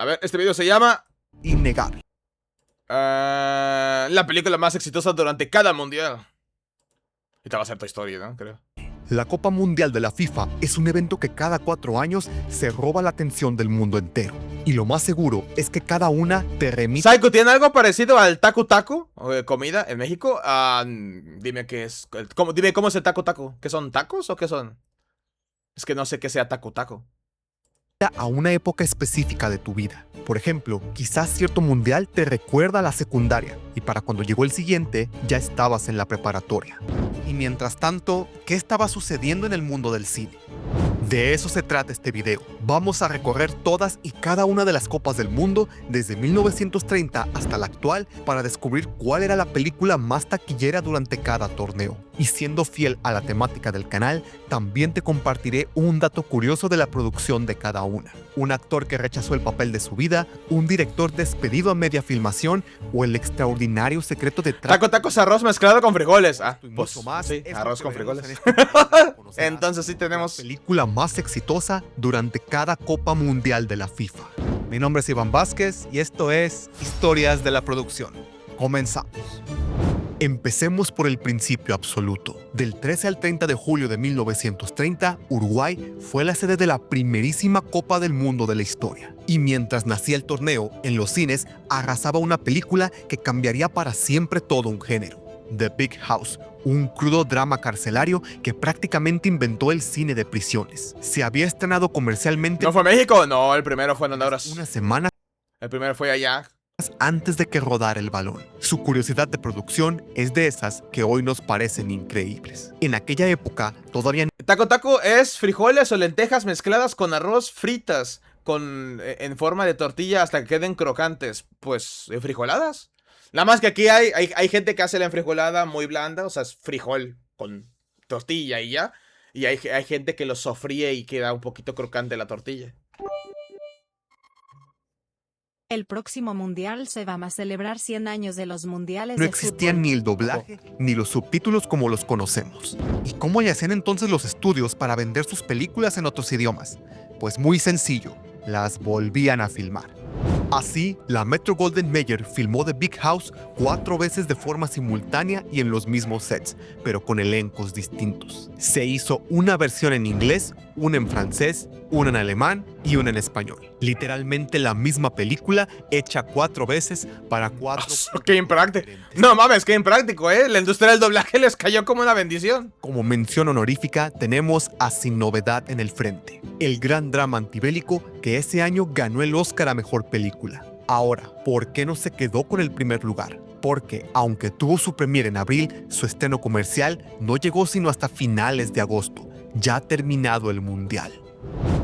A ver, este video se llama Innegable. la película más exitosa durante cada mundial. Esta va a ser Toy Story, ¿no? Creo. La Copa Mundial de la FIFA es un evento que cada 4 años se roba la atención del mundo entero. Y lo más seguro es que cada una te remite... Psycho, ¿tiene algo parecido al taco taco? Comida en México. Dime qué es. Dime cómo es el taco taco. ¿Qué son tacos o qué son? Es que no sé qué sea taco taco. a una época específica de tu vida. Por ejemplo, quizás cierto mundial te recuerda a la secundaria y para cuando llegó el siguiente ya estabas en la preparatoria. Y mientras tanto, ¿qué estaba sucediendo en el mundo del cine? De eso se trata este video. Vamos a recorrer todas y cada una de las copas del mundo desde 1930 hasta la actual para descubrir cuál era la película más taquillera durante cada torneo. Y siendo fiel a la temática del canal, también te compartiré un dato curioso de la producción de cada una. Un actor que rechazó el papel de su vida, un director despedido a media filmación o el extraordinario secreto de Taco taco es arroz mezclado con frijoles. y Pues mucho más sí, es arroz lo con que veremos frijoles. en este video. Conocerás Entonces sí tenemos... la película más exitosa durante cada Copa Mundial de la FIFA. Mi nombre es Iván Vázquez y esto es Historias de la Producción. Comenzamos. Empecemos por el principio absoluto. Del 13 al 30 de julio de 1930, Uruguay fue la sede de la primerísima Copa del Mundo de la historia. Y mientras nacía el torneo, en los cines arrasaba una película que cambiaría para siempre todo un género. The Big House, un crudo drama carcelario que prácticamente inventó el cine de prisiones. Se había estrenado comercialmente ¿No fue México? No, el primero fue en Honduras. una semana El primero fue allá. antes de que rodara el balón. Su curiosidad de producción es de esas que hoy nos parecen increíbles. En aquella época todavía Taco taco es frijoles o lentejas mezcladas con arroz fritas en forma de tortilla hasta que queden crocantes. Pues, ¿enfrijoladas? Nada más que aquí hay gente que hace la enfrijolada muy blanda, o sea, es frijol con tortilla y ya. Y hay gente que lo sofríe y queda un poquito crocante la tortilla. El próximo mundial se va a celebrar 100 años de los mundiales no de existían fútbol. ni el doblaje ni los subtítulos como los conocemos. ¿Y cómo hacían entonces los estudios para vender sus películas en otros idiomas? Pues muy sencillo, las volvían a filmar. Así, la Metro-Goldwyn-Mayer filmó The Big House 4 veces de forma simultánea y en los mismos sets, pero con elencos distintos. Se hizo una versión en inglés, una en francés, una en alemán y una en español. Literalmente la misma película hecha 4 veces para 4... ¡Qué impráctico! No mames, qué impráctico, ¿eh? La industria del doblaje les cayó como una bendición. Como mención honorífica tenemos a Sin Novedad en el Frente, el gran drama antibélico que ese año ganó el Oscar a Mejor Película. Ahora, ¿por qué no se quedó con el primer lugar? Porque, aunque tuvo su premiere en abril, su estreno comercial no llegó sino hasta finales de agosto, ya terminado el mundial.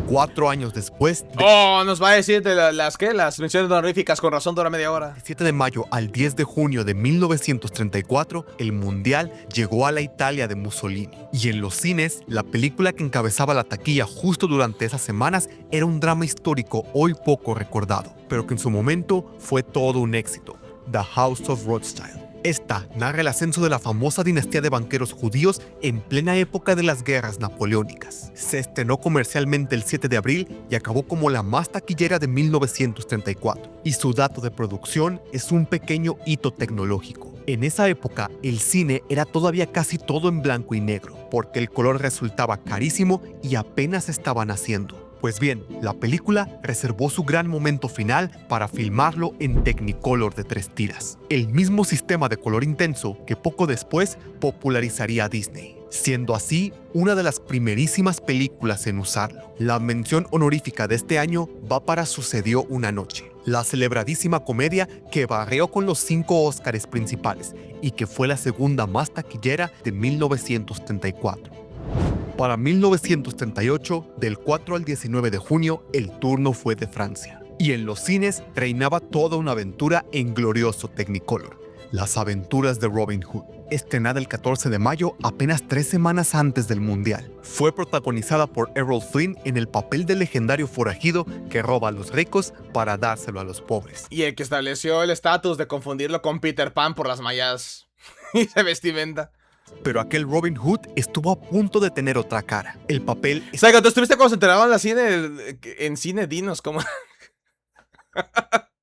4 años después, Nos va a decir de las menciones honoríficas, con razón dura media hora. del 7 de mayo al 10 de junio de 1934, el mundial llegó a la Italia de Mussolini. Y en los cines, la película que encabezaba la taquilla justo durante esas semanas era un drama histórico hoy poco recordado, pero que en su momento fue todo un éxito: The House of Rothschild. Esta narra el ascenso de la famosa dinastía de banqueros judíos en plena época de las guerras napoleónicas. Se estrenó comercialmente el 7 de abril y acabó como la más taquillera de 1934. Y su dato de producción es un pequeño hito tecnológico. En esa época, el cine era todavía casi todo en blanco y negro, porque el color resultaba carísimo y apenas estaban haciendo. Pues bien, la película reservó su gran momento final para filmarlo en Technicolor de 3 tiras, el mismo sistema de color intenso que poco después popularizaría a Disney, siendo así una de las primerísimas películas en usarlo. La mención honorífica de este año va para Sucedió una noche, la celebradísima comedia que barrió con los 5 Óscares principales y que fue la segunda más taquillera de 1934. Para 1938, del 4 al 19 de junio, el turno fue de Francia. Y en los cines reinaba toda una aventura en glorioso Technicolor: Las aventuras de Robin Hood, estrenada el 14 de mayo, apenas 3 semanas antes del Mundial. Fue protagonizada por Errol Flynn en el papel del legendario forajido que roba a los ricos para dárselo a los pobres. Y el que estableció el estatus de confundirlo con Peter Pan por las mallas y de vestimenta. Pero aquel Robin Hood estuvo a punto de tener otra cara. El papel... Saigo, ¿tú estuviste cuando se enteraban en cine? En cine, dinos, ¿cómo?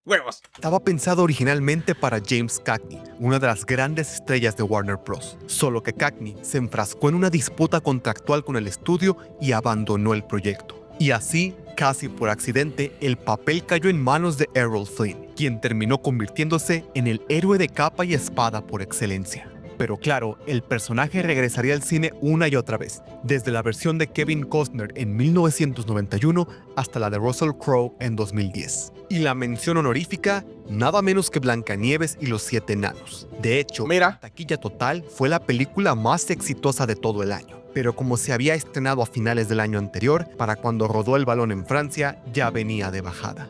Huevos. Estaba pensado originalmente para James Cagney, una de las grandes estrellas de Warner Bros. Solo que Cagney se enfrascó en una disputa contractual con el estudio y abandonó el proyecto. Y así, casi por accidente, el papel cayó en manos de Errol Flynn, quien terminó convirtiéndose en el héroe de capa y espada por excelencia. Pero claro, el personaje regresaría al cine una y otra vez, desde la versión de Kevin Costner en 1991 hasta la de Russell Crowe en 2010. Y la mención honorífica, nada menos que Blancanieves y los 7 enanos. De hecho, Mira. en taquilla total fue la película más exitosa de todo el año. Pero como se había estrenado a finales del año anterior, para cuando rodó el balón en Francia, ya venía de bajada.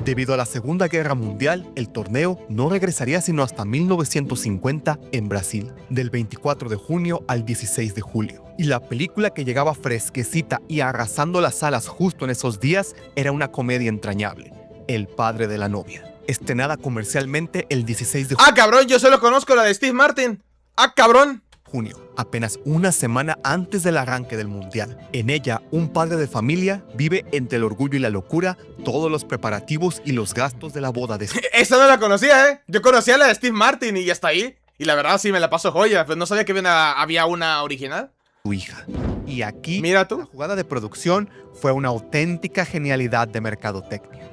Debido a la Segunda Guerra Mundial, el torneo no regresaría sino hasta 1950 en Brasil, del 24 de junio al 16 de julio. Y la película que llegaba fresquecita y arrasando las salas justo en esos días era una comedia entrañable, El padre de la novia, estrenada comercialmente el 16 de ¡Ah, cabrón! Yo solo conozco la de Steve Martin. ¡Ah, cabrón! junio, apenas una semana antes del arranque del Mundial. En ella, un padre de familia vive entre el orgullo y la locura todos los preparativos y los gastos de la boda de su Esa no la conocía, ¿eh? Yo conocía la de Steve Martin y ya está ahí. Y la verdad sí me la paso joya, pero no sabía que había una original. hija. Y aquí, Mira tú. la jugada de producción fue una auténtica genialidad de mercadotecnia.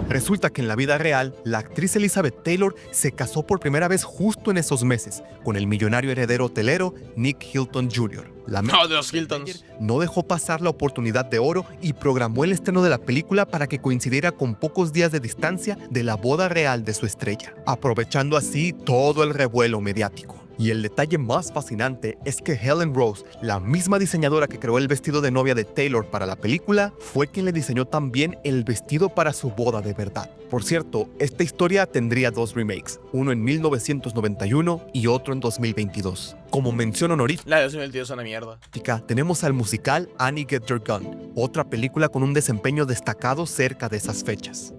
Resulta que en la vida real, la actriz Elizabeth Taylor se casó por primera vez justo en esos meses con el millonario heredero hotelero Nick Hilton Jr. La No, de los Hiltons. no dejó pasar la oportunidad de oro y programó el estreno de la película para que coincidiera con pocos días de distancia de la boda real de su estrella, aprovechando así todo el revuelo mediático. Y el detalle más fascinante es que Helen Rose, la misma diseñadora que creó el vestido de novia de Taylor para la película, fue quien le diseñó también el vestido para su boda de verdad. Por cierto, esta historia tendría 2 remakes, uno en 1991 y otro en 2022. Como mención honorífica, La de 2022 es una mierda. tenemos al musical Annie Get Your Gun, otra película con un desempeño destacado cerca de esas fechas.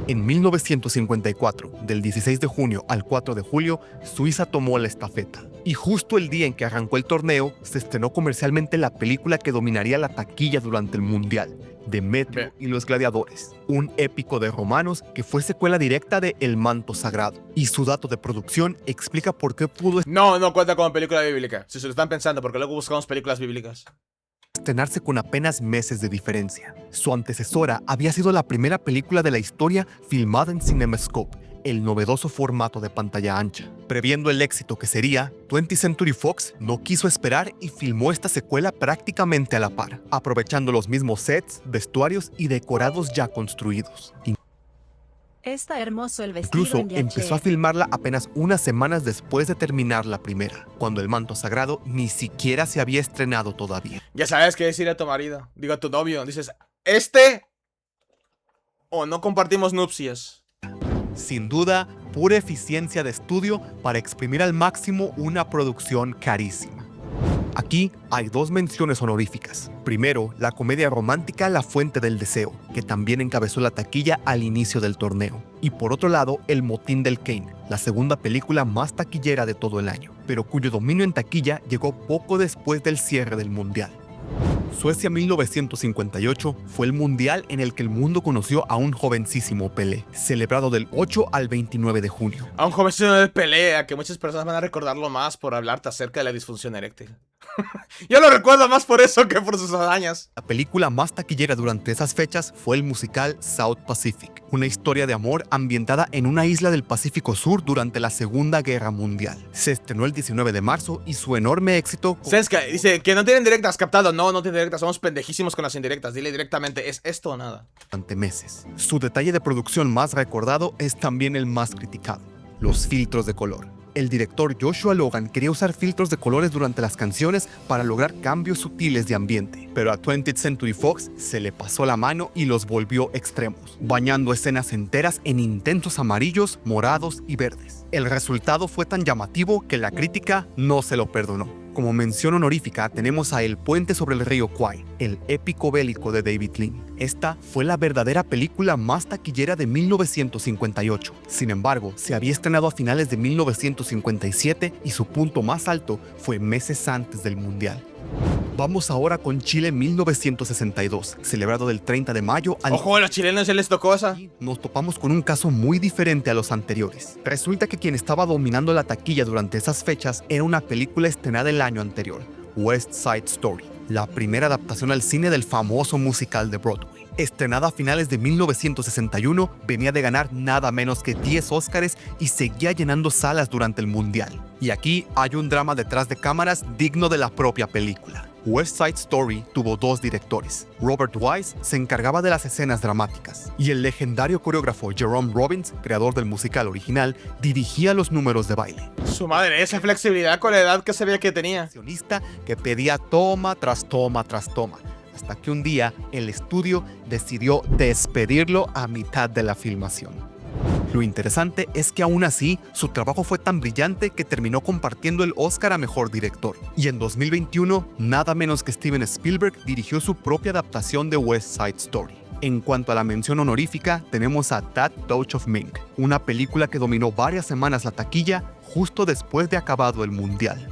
En 1954, del 16 de junio al 4 de julio, Suiza tomó la estafeta. Y justo el día en que arrancó el torneo, se estrenó comercialmente la película que dominaría la taquilla durante el Mundial, Demetrio y los Gladiadores, un épico de romanos que fue secuela directa de El Manto Sagrado. Y su dato de producción explica por qué pudo No cuenta como película bíblica. Si se lo están pensando, porque luego buscamos películas bíblicas. estrenarse con apenas meses de diferencia. Su antecesora había sido la primera película de la historia filmada en CinemaScope, el novedoso formato de pantalla ancha. Previendo el éxito que sería, 20th Century Fox no quiso esperar y filmó esta secuela prácticamente a la par, aprovechando los mismos sets, vestuarios y decorados ya construidos. Está hermoso el vestido Incluso en empezó a VHS. filmarla apenas unas semanas después de terminar la primera, cuando El Manto Sagrado ni siquiera se había estrenado todavía. Ya sabes qué decir a tu marido. Digo a tu novio. Dices, o no compartimos nupcias. Sin duda, pura eficiencia de estudio para exprimir al máximo una producción carísima. Aquí hay 2 menciones honoríficas. Primero, la comedia romántica La Fuente del Deseo, que también encabezó la taquilla al inicio del torneo. Y por otro lado, El Motín del Kane, la segunda película más taquillera de todo el año, pero cuyo dominio en taquilla llegó poco después del cierre del Mundial. Suecia 1958 fue el mundial en el que el mundo conoció a un jovencísimo Pelé, celebrado del 8 al 29 de junio. A un jovencito de pelea, que muchas personas van a recordarlo más por hablarte acerca de la disfunción eréctil. Yo lo recuerdo más por eso que por sus hazañas. La película más taquillera durante esas fechas fue el musical South Pacific, una historia de amor ambientada en una isla del Pacífico Sur durante la Segunda Guerra Mundial. Se estrenó el 19 de marzo y su enorme éxito... Senska dice que no tienen directas, captado. No tienen directas, somos pendejísimos con las indirectas. Dile directamente, ¿es esto o nada? Durante meses. Su detalle de producción más recordado es también el más criticado: los filtros de color. El director Joshua Logan quería usar filtros de colores durante las canciones para lograr cambios sutiles de ambiente, pero a 20th Century Fox se le pasó la mano y los volvió extremos, bañando escenas enteras en intensos amarillos, morados y verdes. El resultado fue tan llamativo que la crítica no se lo perdonó. Como mención honorífica tenemos a El Puente sobre el Río Kwai, el épico bélico de David Lean. Esta fue la verdadera película más taquillera de 1958. Sin embargo, se había estrenado a finales de 1957 y su punto más alto fue meses antes del Mundial. Vamos ahora con Chile 1962, celebrado del 30 de mayo al... Ojo, a los chilenos ya les tocó esa. Nos topamos con un caso muy diferente a los anteriores. Resulta que quien estaba dominando la taquilla durante esas fechas era una película estrenada el año anterior, West Side Story, la primera adaptación al cine del famoso musical de Broadway. Estrenada a finales de 1961, venía de ganar nada menos que 10 Óscares y seguía llenando salas durante el Mundial. Y aquí hay un drama detrás de cámaras digno de la propia película. West Side Story tuvo dos directores. Robert Wise se encargaba de las escenas dramáticas y el legendario coreógrafo Jerome Robbins, creador del musical original, dirigía los números de baile. Su madre, esa flexibilidad con la edad que se veía que tenía. Accionista que pedía toma tras toma tras toma, hasta que un día el estudio decidió despedirlo a mitad de la filmación. Lo interesante es que aún así, su trabajo fue tan brillante que terminó compartiendo el Oscar a Mejor Director. Y en 2021, nada menos que Steven Spielberg dirigió su propia adaptación de West Side Story. En cuanto a la mención honorífica, tenemos a That Touch of Mink, una película que dominó varias semanas la taquilla justo después de acabado el Mundial.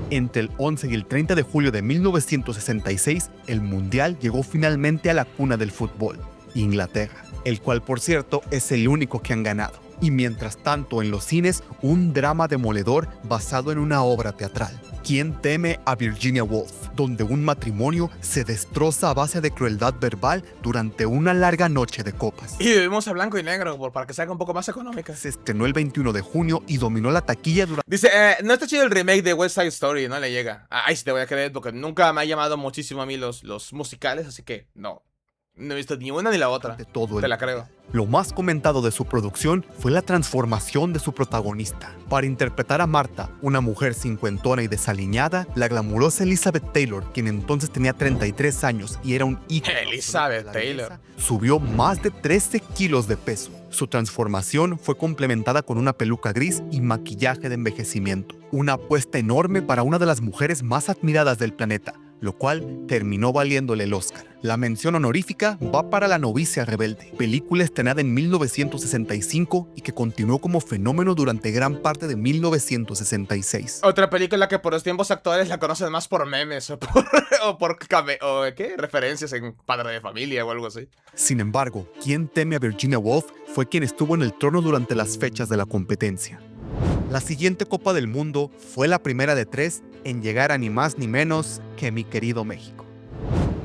Entre el 11 y el 30 de julio de 1966, el Mundial llegó finalmente a la cuna del fútbol, Inglaterra, el cual por cierto es el único que han ganado. Y mientras tanto en los cines, un drama demoledor basado en una obra teatral, ¿Quién teme a Virginia Woolf?, donde un matrimonio se destroza a base de crueldad verbal durante una larga noche de copas. Y vivimos a blanco y negro, para que sea un poco más económica. Se estrenó el 21 de junio y dominó la taquilla durante... Dice, no está chido el remake de West Side Story, no le llega. Ay, sí te voy a creer, porque nunca me ha llamado muchísimo a mí los musicales, así que no. No he visto ni una ni la otra. Te la creo. Lo más comentado de su producción fue la transformación de su protagonista. Para interpretar a Marta, una mujer cincuentona y desaliñada, la glamurosa Elizabeth Taylor, quien entonces tenía 33 años y era un ícono Elizabeth de la Taylor belleza, subió más de 13 kilos de peso. Su transformación fue complementada con una peluca gris y maquillaje de envejecimiento. Una apuesta enorme para una de las mujeres más admiradas del planeta, lo cual terminó valiéndole el Oscar. La mención honorífica va para La novicia rebelde, película estrenada en 1965 y que continuó como fenómeno durante gran parte de 1966. Otra película que por los tiempos actuales la conocen más por memes o por ¿qué? Referencias en Padre de Familia o algo así. Sin embargo, ¿Quién teme a Virginia Woolf? Fue quien estuvo en el trono durante las fechas de la competencia. La siguiente Copa del Mundo fue la primera de 3 en llegar a ni más ni menos que mi querido México.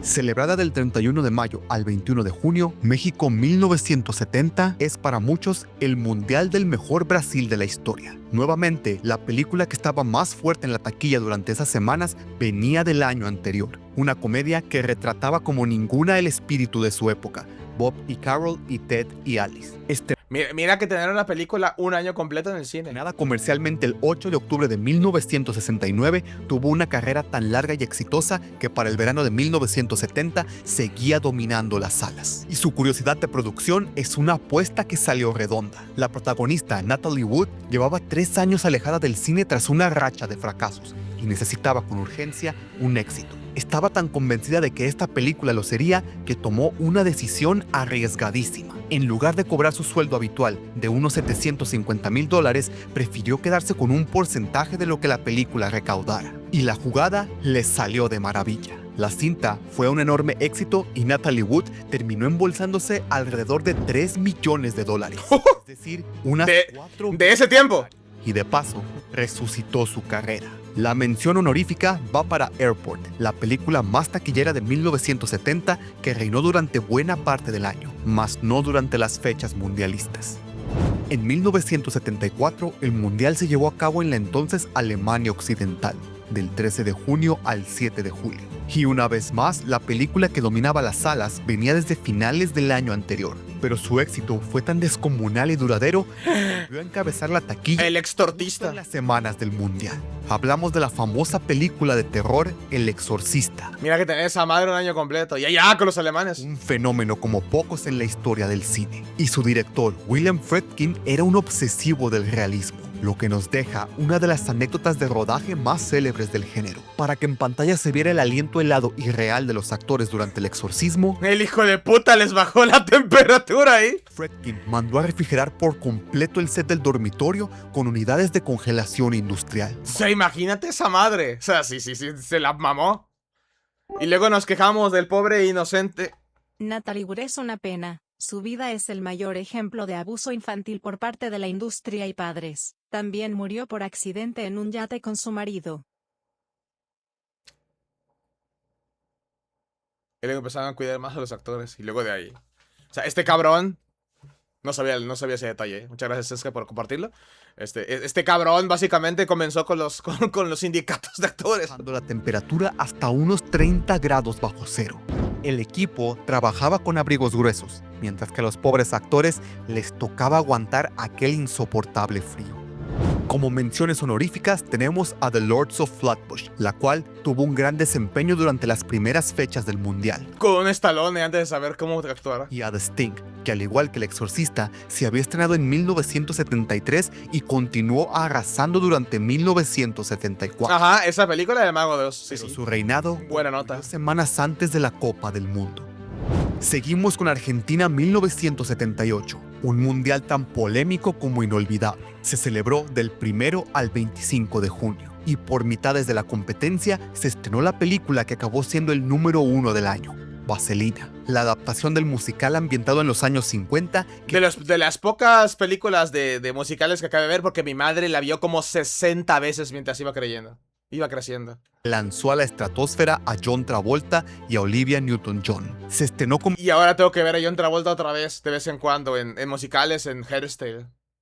Celebrada del 31 de mayo al 21 de junio, México 1970 es para muchos el mundial del mejor Brasil de la historia. Nuevamente, la película que estaba más fuerte en la taquilla durante esas semanas venía del año anterior. Una comedia que retrataba como ninguna el espíritu de su época, Bob y Carol y Ted y Alice. Mira que tener una película un año completo en el cine. Estrenada comercialmente el 8 de octubre de 1969, tuvo una carrera tan larga y exitosa que para el verano de 1970 seguía dominando las salas. Y su curiosidad de producción es una apuesta que salió redonda. La protagonista, Natalie Wood, llevaba 3 años alejada del cine tras una racha de fracasos y necesitaba con urgencia un éxito. Estaba tan convencida de que esta película lo sería que tomó una decisión arriesgadísima. En lugar de cobrar su sueldo habitual de unos $750,000, prefirió quedarse con un porcentaje de lo que la película recaudara. Y la jugada le salió de maravilla. La cinta fue un enorme éxito y Natalie Wood terminó embolsándose alrededor de $3 millones. Es decir, unas 4 de ese tiempo. Y de paso, resucitó su carrera. La mención honorífica va para Airport, la película más taquillera de 1970 que reinó durante buena parte del año, mas no durante las fechas mundialistas. En 1974, el Mundial se llevó a cabo en la entonces Alemania Occidental, del 13 de junio al 7 de julio. Y una vez más, la película que dominaba las salas venía desde finales del año anterior, pero su éxito fue tan descomunal y duradero que volvió a encabezar la taquilla El extortista en las semanas del Mundial. Hablamos de la famosa película de terror El Exorcista. Mira que tenés a madre un año completo. Y allá con los alemanes. Un fenómeno como pocos en la historia del cine. Y su director, William Friedkin, era un obsesivo del realismo, lo que nos deja una de las anécdotas de rodaje más célebres del género. Para que en pantalla se viera el aliento helado y real de los actores durante el exorcismo, el hijo de puta les bajó la temperatura ahí. Friedkin mandó a refrigerar por completo el set del dormitorio con unidades de congelación industrial. O sea, imagínate esa madre. O sea, sí, se la mamó. Y luego nos quejamos del pobre inocente. Natalie Wood es una pena. Su vida es el mayor ejemplo de abuso infantil por parte de la industria y padres. También murió por accidente en un yate con su marido. Y luego empezaron a cuidar más a los actores. Y luego de ahí. O sea, este cabrón. No sabía ese detalle. Muchas gracias, Sesca, por compartirlo. Este cabrón básicamente comenzó con los, con los sindicatos de actores. Bajando la temperatura hasta unos 30 grados bajo cero. El equipo trabajaba con abrigos gruesos, mientras que a los pobres actores les tocaba aguantar aquel insoportable frío. Como menciones honoríficas tenemos a The Lords of Flatbush, la cual tuvo un gran desempeño durante las primeras fechas del Mundial. Con un Stallone antes de saber cómo actuar. Y a The Sting, que al igual que El Exorcista, se había estrenado en 1973 y continuó arrasando durante 1974. Ajá, esa película de Mago de Oz. Sí, Pero sí. su reinado Buena nota. murió semanas antes de la Copa del Mundo. Seguimos con Argentina 1978, un mundial tan polémico como inolvidable. Se celebró del 1 al 25 de junio y por mitades de la competencia se estrenó la película que acabó siendo el número 1 del año, Vaselina, la adaptación del musical ambientado en los años 50. De las pocas películas de musicales que acabé de ver, porque mi madre la vio como 60 veces mientras iba creciendo. Lanzó a la estratosfera a John Travolta y a Olivia Newton-John. Se estrenó Y ahora tengo que ver a John Travolta otra vez, de vez en cuando, en musicales, en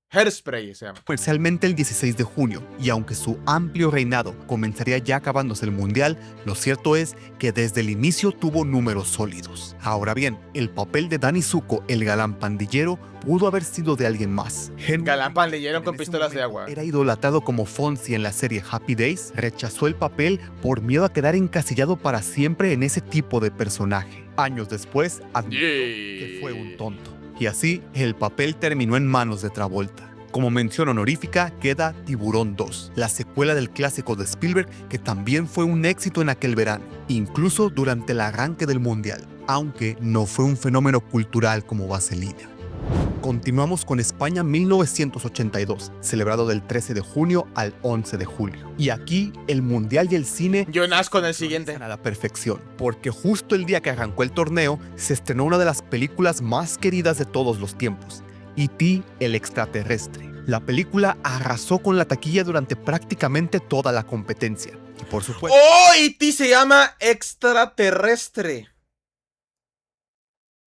Hairspray se llama. comercialmente el 16 de junio, y aunque su amplio reinado comenzaría ya acabándose el mundial, lo cierto es que desde el inicio tuvo números sólidos. Ahora bien, el papel de Danny Zuko, el galán pandillero, pudo haber sido de alguien más. Galán pandillero con en ese pistolas de momento agua. Era idolatrado como Fonzie en la serie Happy Days, rechazó el papel por miedo a quedar encasillado para siempre en ese tipo de personaje. Años después, admitió que fue un tonto. Y así, el papel terminó en manos de Travolta. Como mención honorífica queda Tiburón 2, la secuela del clásico de Spielberg que también fue un éxito en aquel verano, incluso durante el arranque del Mundial, aunque no fue un fenómeno cultural como Vaselina. Continuamos con España 1982, celebrado del 13 de junio al 11 de julio. Y aquí el Mundial y el cine Yo nazco en el siguiente. a la perfección, porque justo el día que arrancó el torneo se estrenó una de las películas más queridas de todos los tiempos, E.T. el extraterrestre. La película arrasó con la taquilla durante prácticamente toda la competencia. Y por supuesto, ¡Oh! E.T. se llama extraterrestre.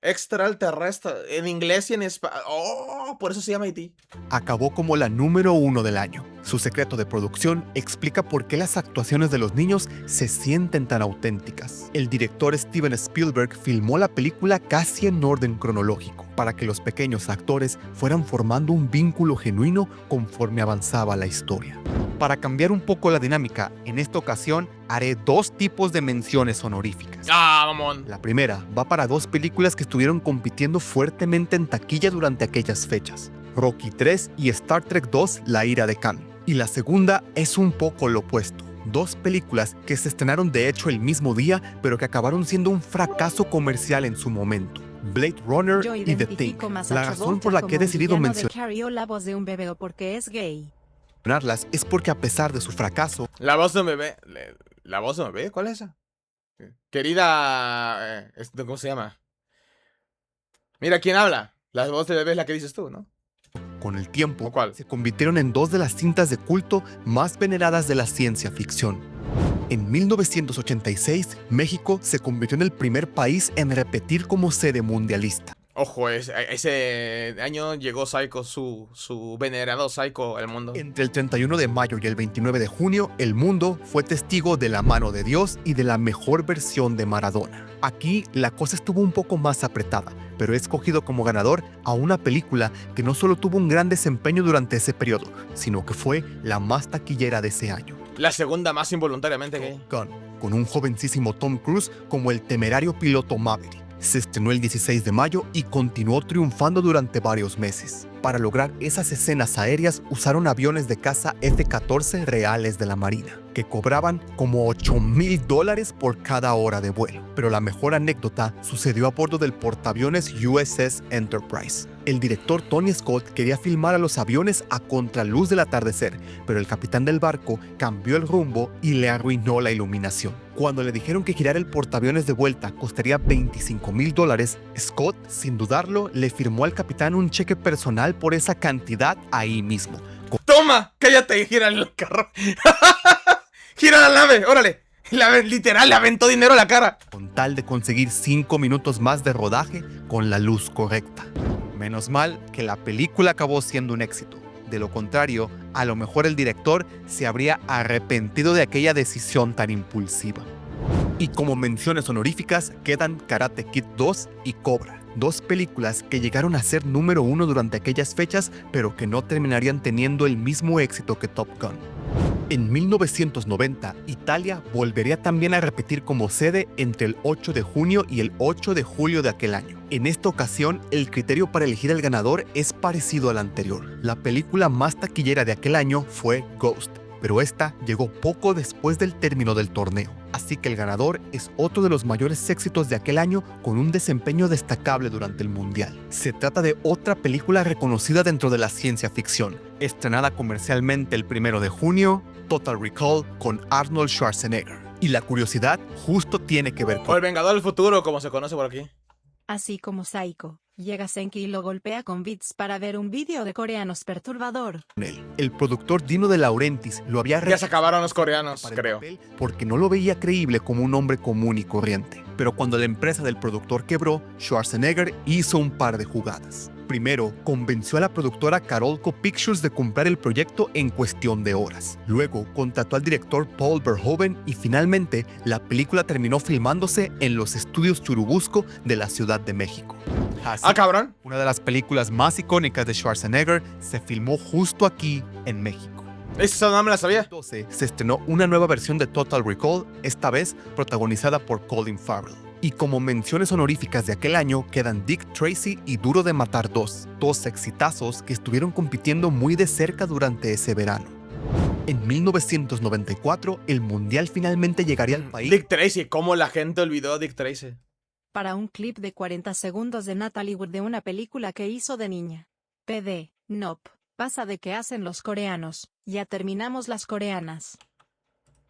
Extraterrestre. En inglés y en español. ¡Oh! Por eso se llama E.T. acabó como la número 1 del año. Su secreto de producción explica por qué las actuaciones de los niños se sienten tan auténticas. El director Steven Spielberg filmó la película casi en orden cronológico, para que los pequeños actores fueran formando un vínculo genuino conforme avanzaba la historia. Para cambiar un poco la dinámica, en esta ocasión haré dos tipos de menciones honoríficas. ¡Ah, mamón! La primera va para dos películas que estuvieron compitiendo fuertemente en taquilla durante aquellas fechas, Rocky 3 y Star Trek 2, La ira de Khan. Y la segunda es un poco lo opuesto. Dos películas que se estrenaron de hecho el mismo día, pero que acabaron siendo un fracaso comercial en su momento. Blade Runner Yo y The Thing. identifico más a La razón Travolta por la como que he un decidido villano de mencionarlas Carrie o la voz de un bebé o porque es gay. es porque a pesar de su fracaso, La voz de un bebé. ¿La voz de un bebé? ¿Cuál es esa? Querida. ¿Cómo se llama? Mira quién habla. La voz de bebé es la que dices tú, ¿no? con el tiempo, ¿O cuál? se convirtieron en dos de las cintas de culto más veneradas de la ciencia ficción. En 1986, México se convirtió en el primer país en repetir como sede mundialista. Ojo, ese año llegó Psycho, su venerado Psycho al mundo. Entre el 31 de mayo y el 29 de junio, el mundo fue testigo de la mano de Dios y de la mejor versión de Maradona. Aquí la cosa estuvo un poco más apretada, pero he escogido como ganador a una película que no solo tuvo un gran desempeño durante ese periodo, sino que fue la más taquillera de ese año. La segunda más involuntariamente gay. Gun, con un jovencísimo Tom Cruise como el temerario piloto Maverick. Se estrenó el 16 de mayo y continuó triunfando durante varios meses. Para lograr esas escenas aéreas usaron aviones de caza F-14 reales de la Marina, que cobraban como $8,000 por cada hora de vuelo. Pero la mejor anécdota sucedió a bordo del portaaviones USS Enterprise. El director Tony Scott quería filmar a los aviones a contraluz del atardecer, pero el capitán del barco cambió el rumbo y le arruinó la iluminación. Cuando le dijeron que girar el portaaviones de vuelta costaría $25,000, Scott, sin dudarlo, le firmó al capitán un cheque personal por esa cantidad ahí mismo. ¡Toma! ¡Cállate y gira el carro! ¡Gira la nave! ¡Órale! Literal, le aventó dinero a la cara. Con tal de conseguir 5 minutos más de rodaje con la luz correcta. Menos mal que la película acabó siendo un éxito. De lo contrario, a lo mejor el director se habría arrepentido de aquella decisión tan impulsiva. Y como menciones honoríficas quedan Karate Kid 2 y Cobra, dos películas que llegaron a ser número 1 durante aquellas fechas, pero que no terminarían teniendo el mismo éxito que Top Gun. En 1990, Italia volvería también a repetir como sede entre el 8 de junio y el 8 de julio de aquel año. En esta ocasión, el criterio para elegir al ganador es parecido al anterior. La película más taquillera de aquel año fue Ghost, pero esta llegó poco después del término del torneo. Así que el ganador es otro de los mayores éxitos de aquel año con un desempeño destacable durante el Mundial. Se trata de otra película reconocida dentro de la ciencia ficción, estrenada comercialmente el 1 de junio, Total Recall con Arnold Schwarzenegger. Y la curiosidad justo tiene que ver O con el Vengador del Futuro, como se conoce por aquí. Así como Psycho, llega Senki y lo golpea con beats para ver un vídeo de coreanos perturbador. él. El productor Dino De Laurentiis lo había Ya se acabaron los coreanos, para el creo. papel porque no lo veía creíble como un hombre común y corriente. Pero cuando la empresa del productor quebró, Schwarzenegger hizo un par de jugadas. Primero, convenció a la productora Carolco Pictures de comprar el proyecto en cuestión de horas. Luego, contrató al director Paul Verhoeven y finalmente, la película terminó filmándose en los estudios Churubusco de la Ciudad de México. Así, Ah, cabrón. una de las películas más icónicas de Schwarzenegger se filmó justo aquí en México. Esa no me la sabía. En 2012 se estrenó una nueva versión de Total Recall, esta vez protagonizada por Colin Farrell. Y como menciones honoríficas de aquel año quedan Dick Tracy y Duro de Matar 2, dos exitazos que estuvieron compitiendo muy de cerca durante ese verano. En 1994, el Mundial finalmente llegaría al país. Dick Tracy, ¿cómo la gente olvidó a Dick Tracy? Para un clip de 40 segundos de Natalie Wood de una película que hizo de niña. PD, nope. Pasa de qué hacen los coreanos. Ya terminamos las coreanas.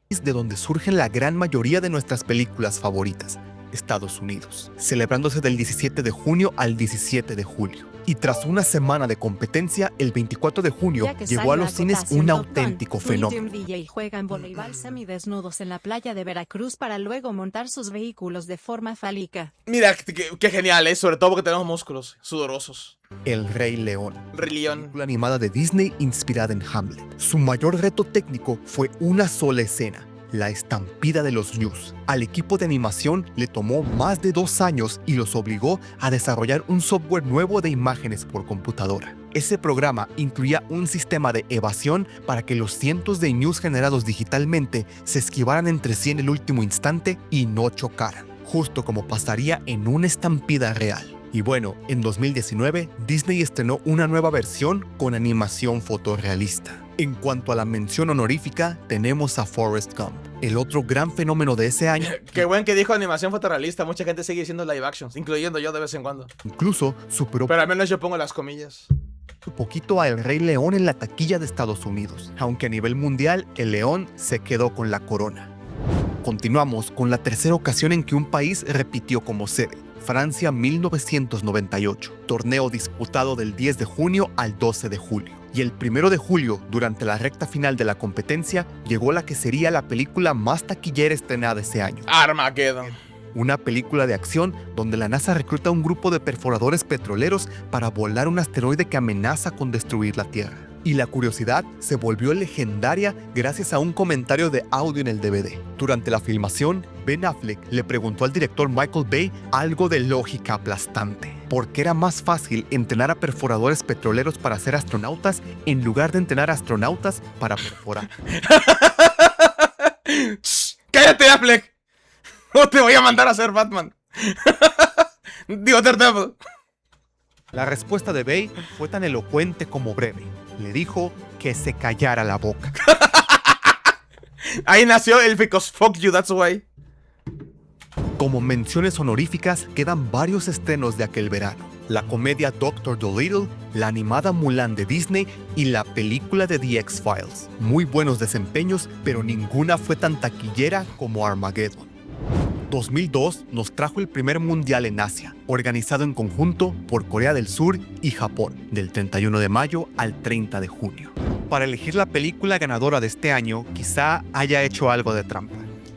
De donde surgen la gran mayoría de nuestras películas favoritas, Estados Unidos, celebrándose del 17 de junio al 17 de julio. Y tras una semana de competencia, el 24 de junio Ya que llegó a sale los la cines acotación un Top Gun, auténtico Tú y fenómeno. Jim DJ juegan voleibol semidesnudos en la playa de Veracruz para luego montar sus vehículos de forma fálica. Mira, qué genial, ¿eh? Sobre todo porque tenemos músculos sudorosos. El Rey León, Rey León. película animada de Disney inspirada en Hamlet. Su mayor reto técnico fue una sola escena: la estampida de los News. Al equipo de animación le tomó más de 2 años y los obligó a desarrollar un software nuevo de imágenes por computadora. Ese programa incluía un sistema de evasión para que los cientos de news generados digitalmente se esquivaran entre sí en el último instante y no chocaran, justo como pasaría en una estampida real. Y bueno, en 2019, Disney estrenó una nueva versión con animación fotorrealista. En cuanto a la mención honorífica, tenemos a Forrest Gump, el otro gran fenómeno de ese año. Qué buen que dijo animación fotorrealista. Mucha gente sigue diciendo live actions, incluyendo yo de vez en cuando. Incluso superó Pero al menos yo pongo las comillas. un poquito a El Rey León en la taquilla de Estados Unidos, aunque a nivel mundial el león se quedó con la corona. Continuamos con la tercera ocasión en que un país repitió como sede. Francia 1998, torneo disputado del 10 de junio al 12 de julio. Y el 1 de julio, durante la recta final de la competencia, llegó la que sería la película más taquillera estrenada ese año. Armageddon. Una película de acción donde la NASA recluta a un grupo de perforadores petroleros para volar un asteroide que amenaza con destruir la Tierra. Y la curiosidad se volvió legendaria gracias a un comentario de audio en el DVD. Durante la filmación, Ben Affleck le preguntó al director Michael Bay algo de lógica aplastante: ¿por qué era más fácil entrenar a perforadores petroleros para ser astronautas en lugar de entrenar a astronautas para perforar? Shh, ¡cállate, Affleck! No te voy a mandar a ser Batman. Digo, Daredevil. La respuesta de Bay fue tan elocuente como breve. Le dijo que se callara la boca. Ahí nació el Because Fuck You, That's Why. Como menciones honoríficas quedan varios estrenos de aquel verano. La comedia Dr. Dolittle, la animada Mulan de Disney y la película de The X-Files. Muy buenos desempeños, pero ninguna fue tan taquillera como Armageddon. 2002 nos trajo el primer mundial en Asia, organizado en conjunto por Corea del Sur y Japón, del 31 de mayo al 30 de junio. Para elegir la película ganadora de este año, quizá haya hecho algo de trampa.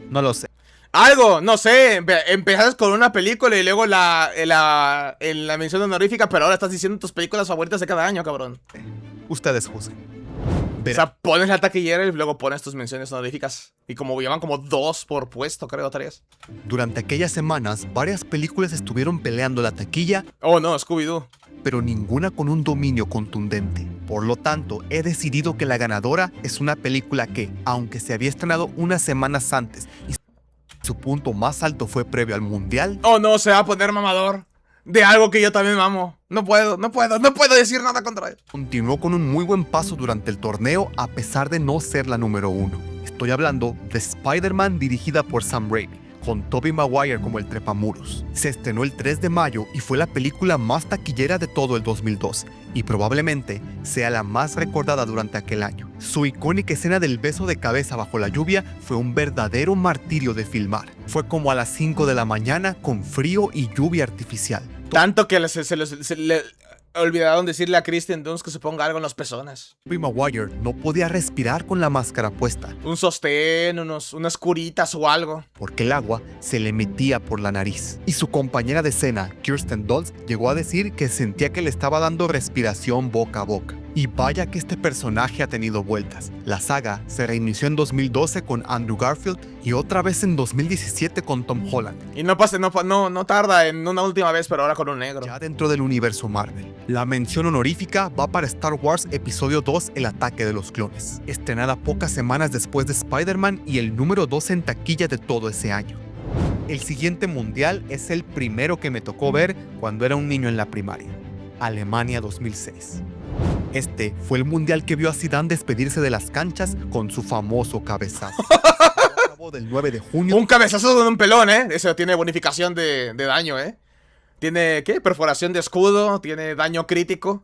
No lo sé. Algo, no sé, empezaste con una película y luego en la mención honorífica, pero ahora estás diciendo tus películas favoritas de cada año, cabrón. Ustedes juzguen. O sea, pones la taquillera y luego pones tus menciones honoríficas. Y como llevan como 2 por puesto, creo, 3. Durante aquellas semanas, varias películas estuvieron peleando la taquilla, Oh no, Scooby-Doo. pero ninguna con un dominio contundente. Por lo tanto, he decidido que la ganadora es una película que, aunque se había estrenado unas semanas antes y su punto más alto fue previo al mundial, Oh no, se va a poner mamador. De algo que yo también mamo. No puedo decir nada contra él. continuó con un muy buen paso durante el torneo a pesar de no ser la número 1. Estoy hablando de Spider-Man, dirigida por Sam Raimi, con Tobey Maguire como el trepamuros. Se estrenó el 3 de mayo y fue la película más taquillera de todo el 2002 y probablemente sea la más recordada durante aquel año. Su icónica escena del beso de cabeza bajo la lluvia fue un verdadero martirio de filmar. Fue como a las 5 de la mañana con frío y lluvia artificial. Tanto que se le olvidaron decirle a Kristen Dunst que se ponga algo en los pezones. Tobey Maguire no podía respirar con la máscara puesta, Un sostén, unas curitas o algo. porque el agua se le metía por la nariz. Y su compañera de escena, Kirsten Dunst, llegó a decir que sentía que le estaba dando respiración boca a boca. Y vaya que este personaje ha tenido vueltas. La saga se reinició en 2012 con Andrew Garfield y otra vez en 2017 con Tom Holland, Y no tarda en una última vez, pero ahora con un negro. ya dentro del universo Marvel. La mención honorífica va para Star Wars Episodio 2, El ataque de los clones, estrenada pocas semanas después de Spider-Man y el número 2 en taquilla de todo ese año. El siguiente mundial es el primero que me tocó ver cuando era un niño en la primaria. Alemania 2006. Este fue el mundial que vio a Zidane despedirse de las canchas con su famoso cabezazo. Del 9 de junio Un cabezazo de un pelón, Eso tiene bonificación de daño, Tiene, ¿qué? Perforación de escudo, tiene daño crítico.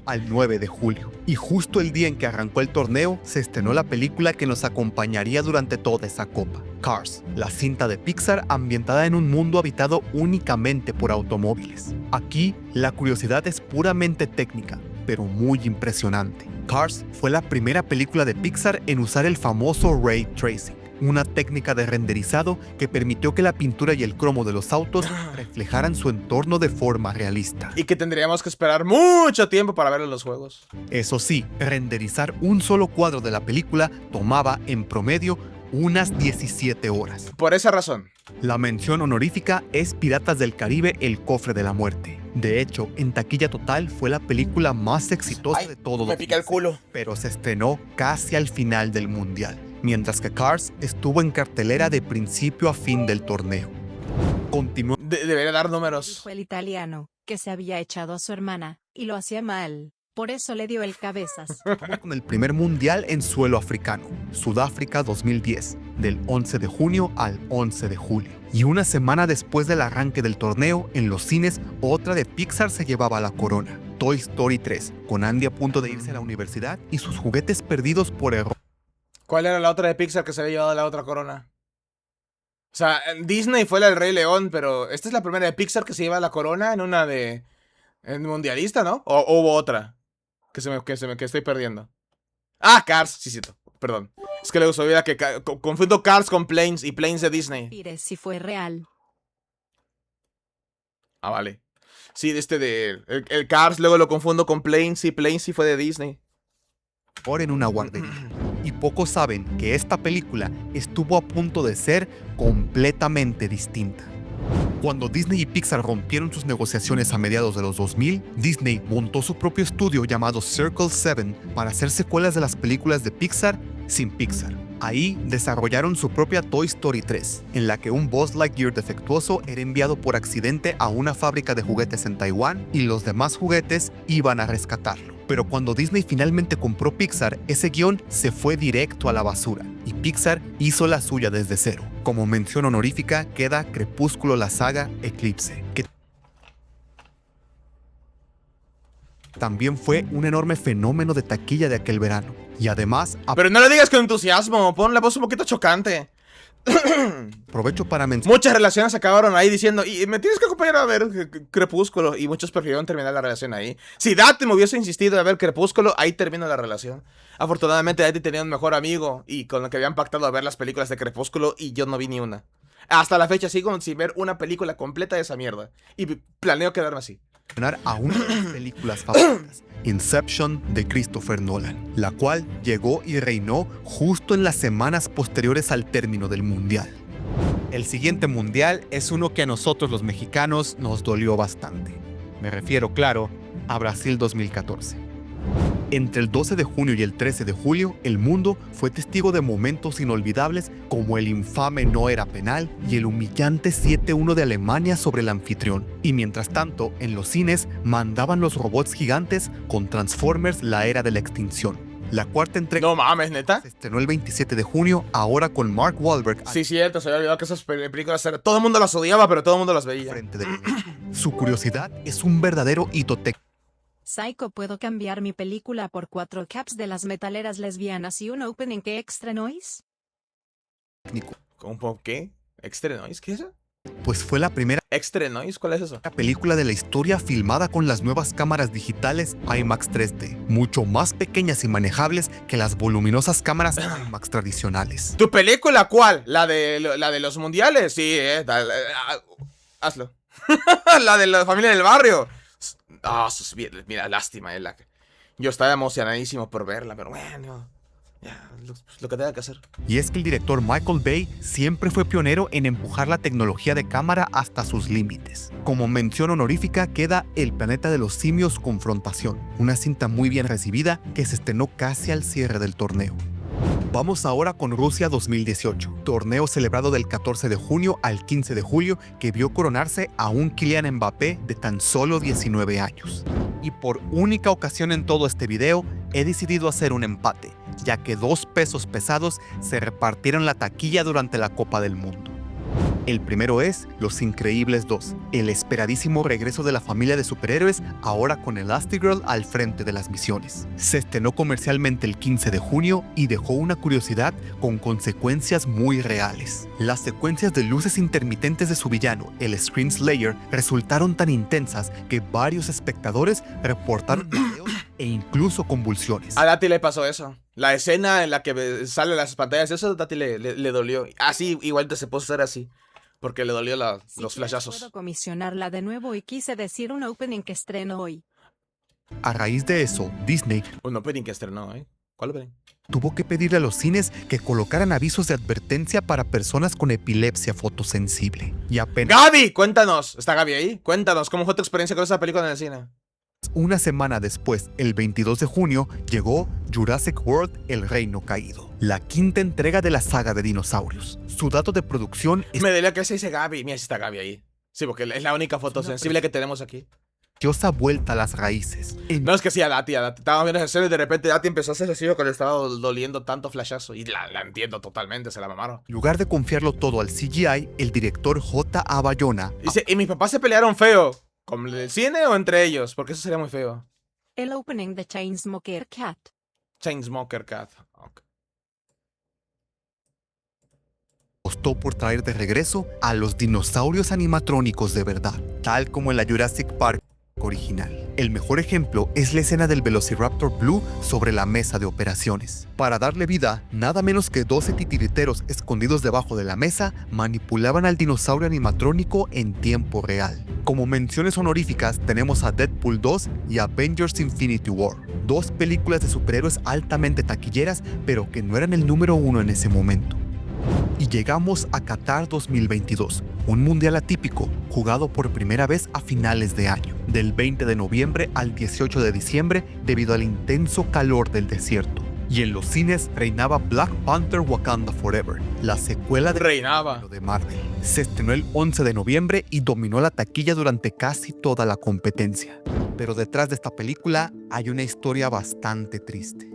al 9 de julio. Y justo el día en que arrancó el torneo, se estrenó la película que nos acompañaría durante toda esa copa. Cars, la cinta de Pixar ambientada en un mundo habitado únicamente por automóviles. Aquí, la curiosidad es puramente técnica, pero muy impresionante. Cars fue la primera película de Pixar en usar el famoso Ray Tracing, una técnica de renderizado que permitió que la pintura y el cromo de los autos reflejaran su entorno de forma realista. Y que tendríamos que esperar mucho tiempo para verlo en los juegos. Eso sí, renderizar un solo cuadro de la película tomaba, en promedio, unas 17 horas. Por esa razón. La mención honorífica es Piratas del Caribe, El cofre de la muerte. De hecho, en taquilla total fue la película más exitosa de todo. Me pica el culo. Pero se estrenó casi al final del mundial, mientras que Cars estuvo en cartelera de principio a fin del torneo. Continuó Debería dar números. Dijo el italiano, que se había echado a su hermana, y lo hacía mal. Por eso le dio el cabezas. con el primer mundial en suelo africano, Sudáfrica 2010, del 11 de junio al 11 de julio. Y una semana después del arranque del torneo, en los cines, otra de Pixar se llevaba la corona. Toy Story 3, con Andy a punto de irse a la universidad y sus juguetes perdidos por error. ¿Cuál era la otra de Pixar que se había llevado la otra corona? O sea, Disney fue la del Rey León, pero esta es la primera de Pixar que se lleva la corona en una de... en mundialista, ¿no? ¿O hubo otra? Que estoy perdiendo. Ah, Cars, sí, perdón. Es que luego se olvida que confundo Cars con Planes y Planes de Disney. Mire si fue real. Ah, vale. Sí, el Cars luego lo confundo con Planes y Planes sí fue de Disney. En una guardería. Y pocos saben que esta película estuvo a punto de ser completamente distinta. Cuando Disney y Pixar rompieron sus negociaciones a mediados de los 2000, Disney montó su propio estudio llamado Circle 7 para hacer secuelas de las películas de Pixar sin Pixar. Ahí desarrollaron su propia Toy Story 3, en la que un Buzz Lightyear defectuoso era enviado por accidente a una fábrica de juguetes en Taiwán y los demás juguetes iban a rescatarlo. Pero cuando Disney finalmente compró Pixar, ese guión se fue directo a la basura y Pixar hizo la suya desde cero. Como mención honorífica queda Crepúsculo, la saga Eclipse, que también fue un enorme fenómeno de taquilla de aquel verano. Y además, Pero no lo digas con entusiasmo, pon la voz un poquito chocante. aprovecho para mencionar Muchas relaciones acabaron ahí diciendo, y me tienes que acompañar a ver Crepúsculo. Y muchos prefirieron terminar la relación ahí. Si Dati me hubiese insistido a ver Crepúsculo, ahí termina la relación. Afortunadamente Dati tenía un mejor amigo y con el que habían pactado a ver las películas de Crepúsculo y yo no vi ni una. Hasta la fecha sigo sin ver una película completa de esa mierda. Y planeo quedarme así. a una de mis películas favoritas, Inception de Christopher Nolan, la cual llegó y reinó justo en las semanas posteriores al término del Mundial. El siguiente Mundial es uno que a nosotros los mexicanos nos dolió bastante. Me refiero, claro, a Brasil 2014. Entre el 12 de junio y el 13 de julio, el mundo fue testigo de momentos inolvidables como el infame no era penal y el humillante 7-1 de Alemania sobre el anfitrión. Y mientras tanto, en los cines mandaban los robots gigantes con Transformers: La Era de la Extinción. La cuarta entrega No mames, ¿neta? se estrenó el 27 de junio, ahora con Mark Wahlberg Sí, cierto, se había olvidado que esas películas eran... Todo el mundo las odiaba, pero todo el mundo las al veía. frente del elenco. Su curiosidad es un verdadero hito Psycho, ¿puedo cambiar mi película por 4 caps de las metaleras lesbianas y un opening que extra noise? técnico, ¿Cómo qué? ¿Extra Noise? ¿Qué es eso? pues fue la primera ¿Extra Noise? ¿Cuál es eso? película de la historia filmada con las nuevas cámaras digitales IMAX 3D, mucho más pequeñas y manejables que las voluminosas cámaras IMAX tradicionales. ¿Tu película cuál? ¿La de los mundiales? Sí, hazlo. La de la familia del barrio. Mira, lástima, yo estaba emocionadísimo por verla, pero bueno, ya, lo que tenga que hacer. Y es que el director Michael Bay siempre fue pionero en empujar la tecnología de cámara hasta sus límites. Como mención honorífica queda El planeta de los simios Confrontación, una cinta muy bien recibida que se estrenó casi al cierre del torneo. Vamos ahora con Rusia 2018, torneo celebrado del 14 de junio al 15 de julio que vio coronarse a un Kylian Mbappé de tan solo 19 años. Y por única ocasión en todo este video, he decidido hacer un empate, ya que 2 pesos pesados se repartieron la taquilla durante la Copa del Mundo. El primero es Los Increíbles 2, el esperadísimo regreso de la familia de superhéroes, ahora con Elastigirl al frente de las misiones. Se estrenó comercialmente el 15 de junio y dejó una curiosidad con consecuencias muy reales. Las secuencias de luces intermitentes de su villano, el Screen Slayer, resultaron tan intensas que varios espectadores reportaron videos e incluso convulsiones. A Dati le pasó eso. La escena en la que salen las pantallas, eso a Dati le dolió. Así, igual te se puso hacer así. Porque le dolió los flashazos. Puedo comisionarla de nuevo y quise decir un opening que estreno hoy. A raíz de eso, Disney Un opening que estrenó, ¿eh? ¿Cuál opening? tuvo que pedirle a los cines que colocaran avisos de advertencia para personas con epilepsia fotosensible. Y apenas ¡Gaby! Cuéntanos. ¿Está Gaby ahí? Cuéntanos, ¿cómo fue tu experiencia con esa película en el cine? una semana después, el 22 de junio, llegó Jurassic World: El Reino Caído, la quinta entrega de la saga de dinosaurios. Su dato de producción es Me dolió que se dice Gaby. Mira si está Gaby ahí. Sí, porque es la única fotosensible que tenemos aquí. preciosa vuelta a las raíces. En No, es que sí, a Dati. Estábamos viendo esa escena y de repente Dati empezó a hacer así cuando le estaba doliendo tanto flashazo. Y la entiendo totalmente, se la mamaron. lugar de confiarlo todo al CGI, el director J.A. Bayona Dice, ¿y mis papás se pelearon feo? ¿Con el cine o entre ellos? Porque eso sería muy feo. El opening de Chainsmoker Cat. Chainsmoker Cat. Ok. apostó por traer de regreso a los dinosaurios animatrónicos de verdad, tal como en la Jurassic Park original. El mejor ejemplo es la escena del Velociraptor Blue sobre la mesa de operaciones. Para darle vida, nada menos que 12 titiriteros escondidos debajo de la mesa manipulaban al dinosaurio animatrónico en tiempo real. Como menciones honoríficas tenemos a Deadpool 2 y Avengers Infinity War, 2 películas de superhéroes altamente taquilleras, pero que no eran el número 1 en ese momento. Y llegamos a Qatar 2022, un mundial atípico, jugado por primera vez a finales de año, del 20 de noviembre al 18 de diciembre debido al intenso calor del desierto. Y en los cines reinaba Black Panther Wakanda Forever, la secuela Reinaba. de Marvel. Se estrenó el 11 de noviembre y dominó la taquilla durante casi toda la competencia. Pero detrás de esta película hay una historia bastante triste.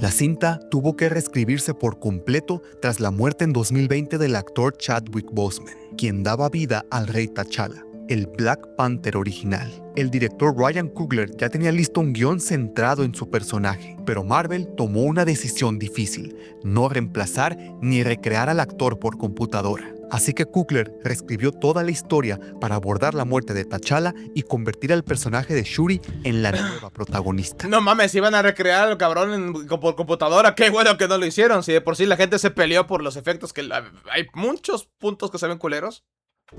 La cinta tuvo que reescribirse por completo tras la muerte en 2020 del actor Chadwick Boseman, quien daba vida al rey T'Challa, el Black Panther original. El director Ryan Coogler ya tenía listo un guión centrado en su personaje, pero Marvel tomó una decisión difícil: no reemplazar ni recrear al actor por computadora. Así que Coogler reescribió toda la historia para abordar la muerte de T'Challa y convertir al personaje de Shuri en la nueva protagonista. No mames, iban a recrear al cabrón por computadora. Qué bueno que no lo hicieron. Si de por sí la gente se peleó por los efectos, que hay muchos puntos que se ven culeros.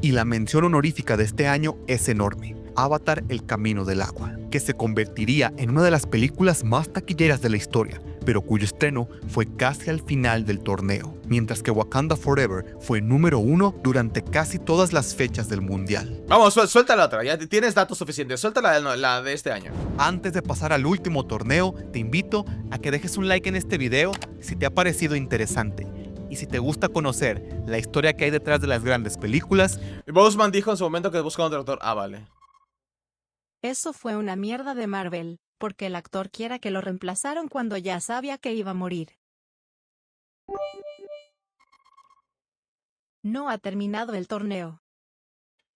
Y la mención honorífica de este año es enorme: Avatar: El Camino del Agua, que se convertiría en una de las películas más taquilleras de la historia, pero cuyo estreno fue casi al final del torneo, mientras que Wakanda Forever fue número 1 durante casi todas las fechas del mundial. Vamos, suelta la otra, ya tienes datos suficientes. Suelta la de este año. Antes de pasar al último torneo, te invito a que dejes un like en este video si te ha parecido interesante. Y si te gusta conocer la historia que hay detrás de las grandes películas. Boseman dijo en su momento que buscaba un director. Ah, vale. Eso fue una mierda de Marvel, porque el actor quiera que lo reemplazaron cuando ya sabía que iba a morir. No ha terminado el torneo.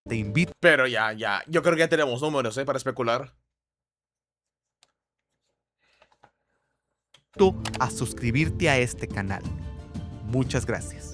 Te invito Pero ya. Yo creo que ya tenemos números, para especular. a suscribirte a este canal. Muchas gracias.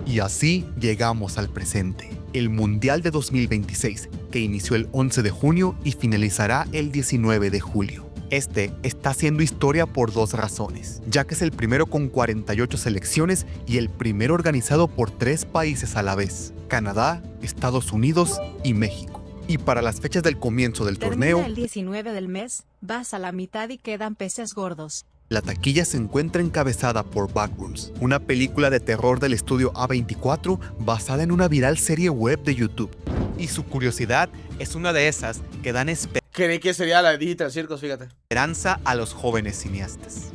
Y así llegamos al presente, el Mundial de 2026, que inició el 11 de junio y finalizará el 19 de julio. Este está haciendo historia por dos razones, ya que es el primero con 48 selecciones y el primero organizado por 3 países a la vez: Canadá, Estados Unidos y México. Y para las fechas del comienzo del torneo, Termina el 19 del mes, vas a la mitad y quedan peces gordos. la taquilla se encuentra encabezada por Backrooms, una película de terror del estudio A24 basada en una viral serie web de YouTube. Y su curiosidad es una de esas que dan Creí que sería la de Digital Circus, fíjate. esperanza a los jóvenes cineastas.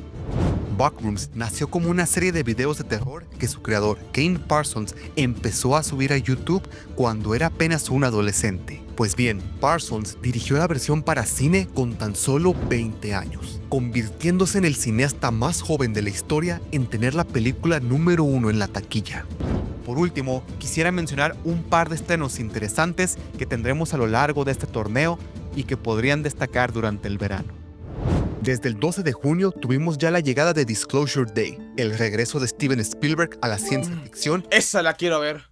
Backrooms nació como una serie de videos de terror que su creador, Kane Parsons, empezó a subir a YouTube cuando era apenas un adolescente. Pues bien, Parsons dirigió la versión para cine con tan solo 20 años, convirtiéndose en el cineasta más joven de la historia en tener la película número 1 en la taquilla. Por último, quisiera mencionar un par de estrenos interesantes que tendremos a lo largo de este torneo y que podrían destacar durante el verano. Desde el 12 de junio tuvimos ya la llegada de Disclosure Day, el regreso de Steven Spielberg a la ciencia ficción. Esa la quiero ver.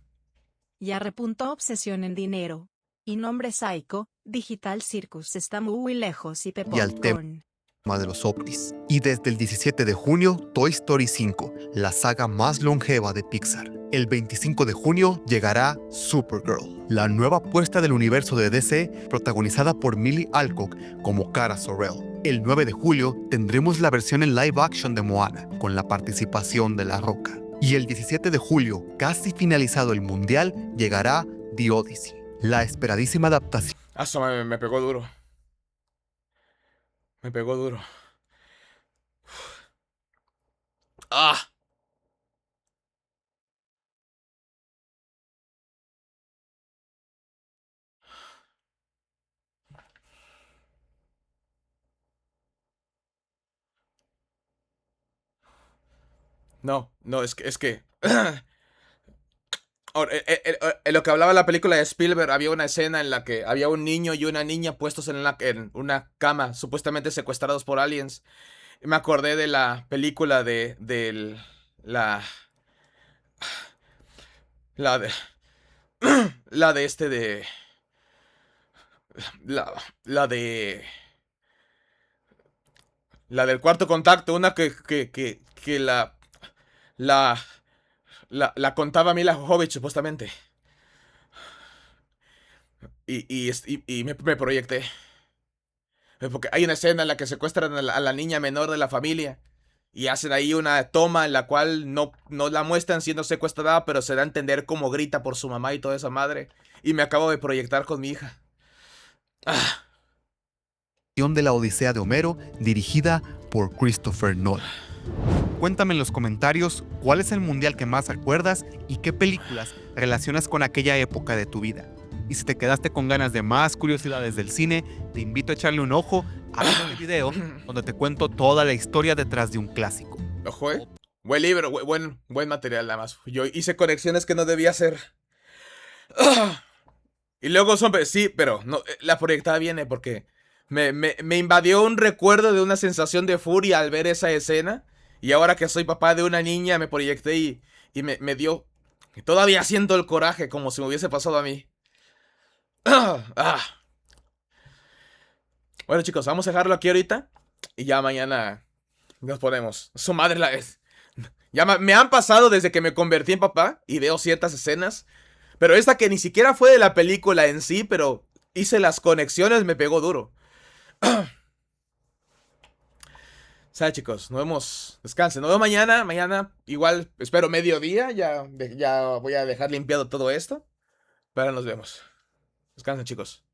Ya repuntó Obsesión en dinero. Y nombre Psycho, Digital Circus está muy lejos y Y al Popcorn. De los ovnis. Y desde el 17 de junio, Toy Story 5, la saga más longeva de Pixar. El 25 de junio llegará Supergirl, la nueva apuesta del universo de DC, protagonizada por Millie Alcock como Kara Zor-El. El 9 de julio tendremos la versión en live action de Moana, con la participación de La Roca. Y el 17 de julio, casi finalizado el mundial, llegará The Odyssey, la esperadísima adaptación Eso me pegó duro. Me pegó duro. ¡Ah! No, es que... Ahora, en lo que hablaba la película de Spielberg, había una escena en la que había un niño y una niña puestos en una cama, supuestamente secuestrados por aliens. Y me acordé de la película la de la de este de la de la del Cuarto Contacto, una que la la contaba Mila Jovovich, supuestamente. Y me proyecté. Porque hay una escena en la que secuestran a la niña menor de la familia. Y hacen ahí una toma en la cual no la muestran siendo secuestrada, pero se da a entender cómo grita por su mamá y toda esa madre. Y me acabo de proyectar con mi hija. de la Odisea de Homero, dirigida por Christopher Nolan. Cuéntame en los comentarios cuál es el mundial que más recuerdas y qué películas relacionas con aquella época de tu vida. Y si te quedaste con ganas de más curiosidades del cine, te invito a echarle un ojo a este video donde te cuento toda la historia detrás de un clásico. Ojo, buen libro, buen material, nada más. Yo hice conexiones que no debía hacer. Y luego sí, pero no, la proyectada viene porque me invadió un recuerdo de una sensación de furia al ver esa escena. Y ahora que soy papá de una niña, me proyecté y me dio... Todavía siento el coraje como si me hubiese pasado a mí. Bueno, chicos, vamos a dejarlo aquí ahorita. Y ya mañana nos ponemos. Su madre la es. Ya me han pasado desde que me convertí en papá y veo ciertas escenas. Pero esta que ni siquiera fue de la película en sí, pero hice las conexiones, me pegó duro. ¿Sabes, chicos? Nos vemos. Descansen. Nos vemos mañana. Mañana, igual, espero mediodía. Ya voy a dejar limpiado todo esto. Pero nos vemos. Descansen, chicos.